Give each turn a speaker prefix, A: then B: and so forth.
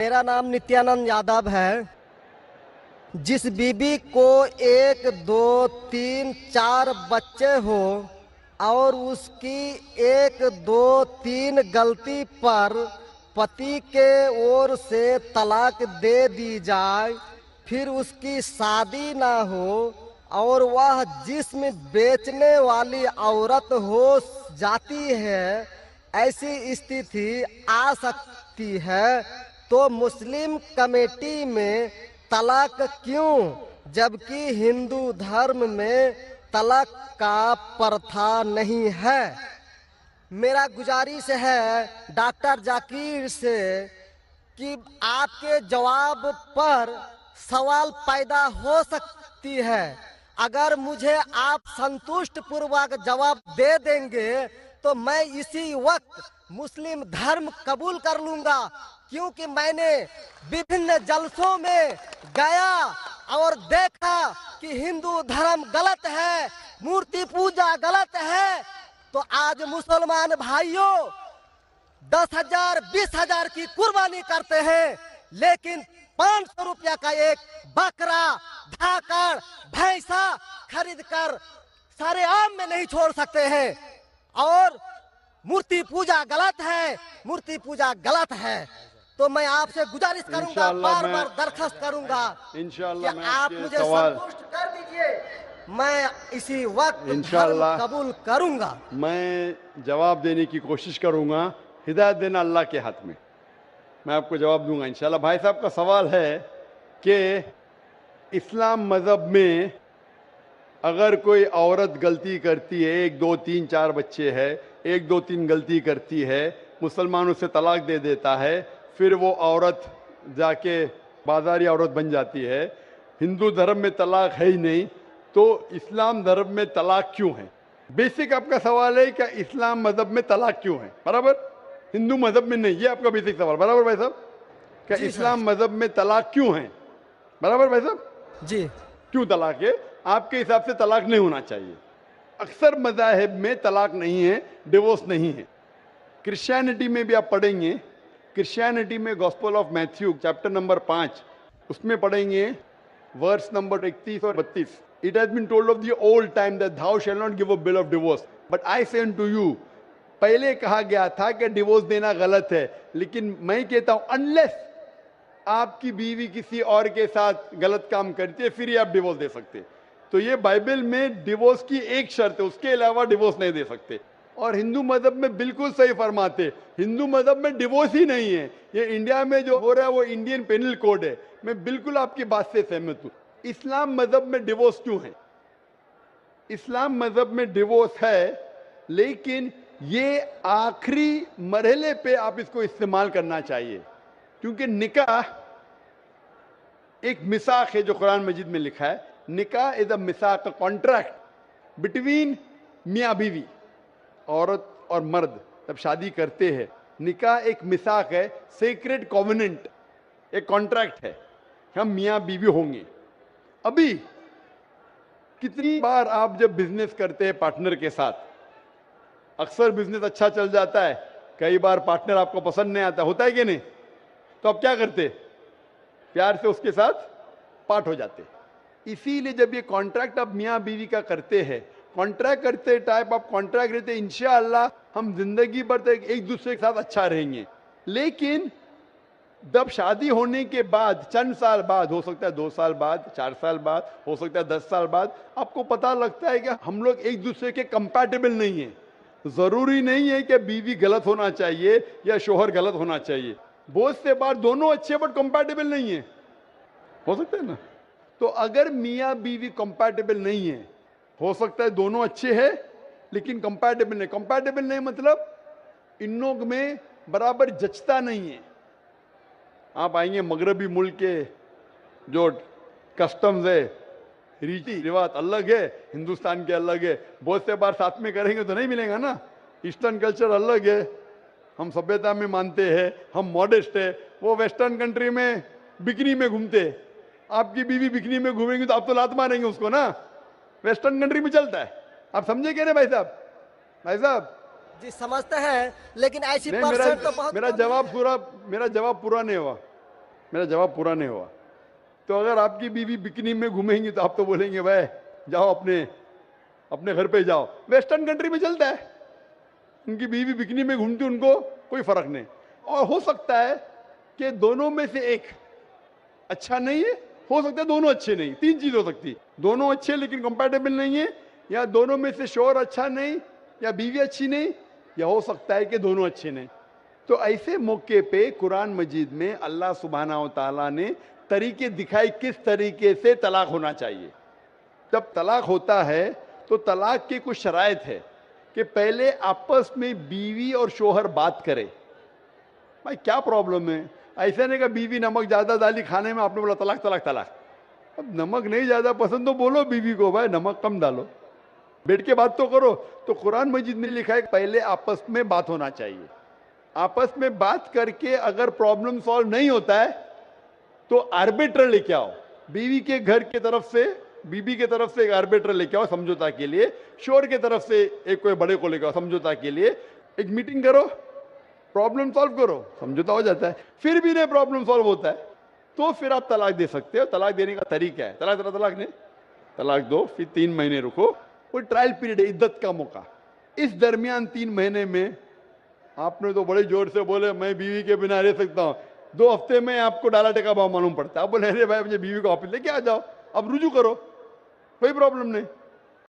A: मेरा नाम नित्यानंद यादव है। जिस बीबी को 1 2 3 4 बच्चे हो और उसकी 1 2 3 गलती पर पति के ओर से तलाक दे दी जाए, फिर उसकी शादी ना हो और वह जिस्म बेचने वाली औरत हो जाती है, ऐसी स्थिति आ सकती है, तो मुस्लिम कमेटी में तलाक क्यों, जबकि हिंदू धर्म में तलाक का प्रथा नहीं है। मेरा गुजारिश है डॉक्टर जाकिर से कि आपके जवाब पर सवाल पैदा हो सकती है। अगर मुझे आप संतुष्ट पूर्वक जवाब दे देंगे तो मैं इसी वक्त मुस्लिम धर्म कबूल कर लूंगा, क्योंकि मैंने विभिन्न जलसों में गया और देखा कि हिंदू धर्म गलत है, मूर्ति पूजा गलत है। तो आज मुसलमान भाइयों 10,000 20,000 की कुर्बानी करते हैं, लेकिन 500 रुपया का एक बकरा, धाकड़, भैंसा खरीद कर सारे आम में नहीं छोड़ सकते हैं। और मूर्ति पूजा गलत है, मूर्ति पूजा गलत है। तो मैं आपसे गुजारिश करूंगा, बार बार दरखास्त करूंगा कि आप मुझे संतुष्ट कर दीजिए, मैं इसी वक्त धर्म कबूल करूंगा।
B: मैं जवाब देने की कोशिश करूंगा। हिदायत देना अल्लाह के हाथ में, मैं आपको जवाब दूंगा इंशाल्लाह। भाई साहब का सवाल है कि इस्लाम मज़हब में अगर कोई औरत गलती करती है, 1 2 3 4 बच्चे है, 1 2 3 गलती करती है, मुसलमान उसे तलाक दे देता है, फिर वो औरत जाके बाजारी औरत बन जाती है। हिंदू धर्म में तलाक है ही नहीं, तो इस्लाम धर्म में तलाक क्यों है? बेसिक आपका सवाल है कि इस्लाम मज़हब में तलाक क्यों है, बराबर? हिंदू मज़हब में नहीं, ये आपका बेसिक सवाल, बराबर भाई साहब? क्या इस्लाम मज़हब में तलाक क्यों है, बराबर भाई साहब?
A: जी।
B: क्यों तलाक है? आपके हिसाब से तलाक नहीं होना चाहिए। अक्सर मज़ाहिब में तलाक नहीं है, डिवोर्स नहीं है। क्रिश्चियनिटी में भी आप पढ़ेंगे, क्रिश्चियनिटी में gospel of Matthew chapter number 5 उसमें पढ़ेंगे वर्स नंबर 31 और 32। It has been told of the old time that thou shall not give a bill of divorce, but I say unto you। पहले कहा गया था कि डिवोर्स देना गलत है, लेकिन मैं कहता हूं अनलेस आपकी बीवी किसी और के साथ गलत काम करती है, फिर ही आप डिवोर्स दे सकते। तो ये बाइबल में डिवोर्स की एक शर्त है, उसके अलावा डिवोर्स नहीं दे सकते। और हिंदू मजहब में बिल्कुल सही फरमाते, हिंदू मजहब में डिवोर्स ही नहीं है। ये इंडिया में जो हो रहा है वो इंडियन पेनल कोड है। मैं बिल्कुल आपकी बात से सहमत हूं। इस्लाम मजहब में डिवोर्स क्यों है? इस्लाम मजहब में डिवोर्स है, लेकिन ये आखिरी मरहले पे आप इसको इस्तेमाल करना चाहिए, क्योंकि निकाह एक मिसाक है जो कुरान मजीद में लिखा है। निकाह इज अ मिसाक, अ कॉन्ट्रैक्ट बिटवीन मियाँ बीवी, औरत और मर्द जब शादी करते हैं। निकाह एक मिसाक है, सेक्रेड कॉवेनेंट, एक कॉन्ट्रैक्ट है, हम मियाँ बीवी होंगे। अभी कितनी बार आप जब बिजनेस करते हैं पार्टनर के साथ, अक्सर बिजनेस अच्छा चल जाता है, कई बार पार्टनर आपको पसंद नहीं आता, होता है कि नहीं? तो आप क्या करते? प्यार से उसके साथ पार्ट हो जाते। इसीलिए जब ये कॉन्ट्रैक्ट आप मियाँ बीवी का करते हैं, कॉन्ट्रैक्ट करते टाइप आप कॉन्ट्रैक्ट रहते, इंशाअल्लाह हम जिंदगी भर तक एक दूसरे के साथ अच्छा रहेंगे। लेकिन जब शादी होने के बाद चंद साल बाद, हो सकता है 2 साल बाद, 4 साल बाद, हो सकता है 10 साल बाद, आपको पता लगता है कि हम लोग एक दूसरे के कंपैटिबल नहीं है। जरूरी नहीं है कि बीवी गलत होना चाहिए या शोहर गलत होना चाहिए, बहुत से बार दोनों अच्छे बट कंपैटिबल नहीं है, हो सकता है ना? तो अगर मियाँ बीवी कंपैटिबल नहीं है, हो सकता है दोनों अच्छे हैं लेकिन कंपैटिबल नहीं। कंपैटिबल नहीं मतलब इन लोग में बराबर जचता नहीं है। आप आएंगे मगरबी मुल्क के जो कस्टम्स है, रीति रिवाज अलग है, हिंदुस्तान के अलग है। बहुत से बार साथ में करेंगे तो नहीं मिलेगा ना। ईस्टर्न कल्चर अलग है, हम सभ्यता में मानते हैं, हम मॉडेस्ट है। वो वेस्टर्न कंट्री में बिकनी में घूमते, आपकी बीवी बिकनी में घूमेंगी तो आप तो लात मारेंगे उसको ना। वेस्टर्न कंट्री में चलता है, आप समझे क्या? भाई साहब, भाई साहब
A: जी समझते हैं, लेकिन ऐसी
B: नहीं,
A: परसेंट तो बहुत
B: मेरा जवाब पूरा नहीं हुआ। मेरा जवाब पूरा नहीं हुआ। तो अगर आपकी बीवी बिकनी में घूमेंगी तो आप तो बोलेंगे भाई जाओ अपने अपने घर पे जाओ। वेस्टर्न कंट्री में चलता है, उनकी बीवी बिकनी में घूमती, उनको कोई फर्क नहीं। और हो सकता है कि दोनों में से एक अच्छा नहीं है, हो सकता है दोनों अच्छे नहीं, तीन चीज हो सकती, दोनों अच्छे लेकिन कंपैटिबल नहीं है, या दोनों में से शोहर अच्छा नहीं, या बीवी अच्छी नहीं, या हो सकता है कि दोनों अच्छे नहीं। तो ऐसे मौके पे कुरान मजीद में अल्लाह सुब्हानहू तआला ने तरीके दिखाए किस तरीके से तलाक होना चाहिए। जब तलाक होता है तो तलाक की कुछ शराइत है कि पहले आपस में बीवी और शोहर बात करे, भाई क्या प्रॉब्लम है। ऐसा नहीं कि बीवी नमक ज्यादा डाली खाने में, आपने बोला तलाक तलाक तलाक। अब नमक नहीं ज्यादा पसंद तो बोलो बीवी को भाई नमक कम डालो, बैठ के बात तो करो। तो कुरान मजीद में लिखा है पहले आपस में बात होना चाहिए। आपस में बात करके अगर प्रॉब्लम सॉल्व नहीं होता है तो आर्बिट्रर लेके आओ, बीवी के घर के तरफ से, बीबी के तरफ से एक आर्बिट्रर लेके आओ समझौता के लिए, शोहर के तरफ से एक कोई बड़े को लेके आओ समझौता के लिए, एक मीटिंग करो, प्रॉब्लम सॉल्व करो, समझौता हो जाता है। फिर भी नहीं प्रॉब्लम सॉल्व होता है तो फिर आप तलाक दे सकते हो। तलाक देने का तरीका है, तलाक नहीं, तलाक दो, फिर 3 महीने रुको, कोई ट्रायल पीरियड है, इद्दत का मौका। इस दरमियान 3 महीने में आपने तो बड़े जोर से बोले मैं बीवी के बिना रह सकता हूं, 2 हफ्ते में आपको डाला टेका भाव मालूम पड़ता है, आप बोले अरे भाई मुझे बीवी को ऑफिस लेके आ जाओ, अब रुजू करो, कोई प्रॉब्लम नहीं।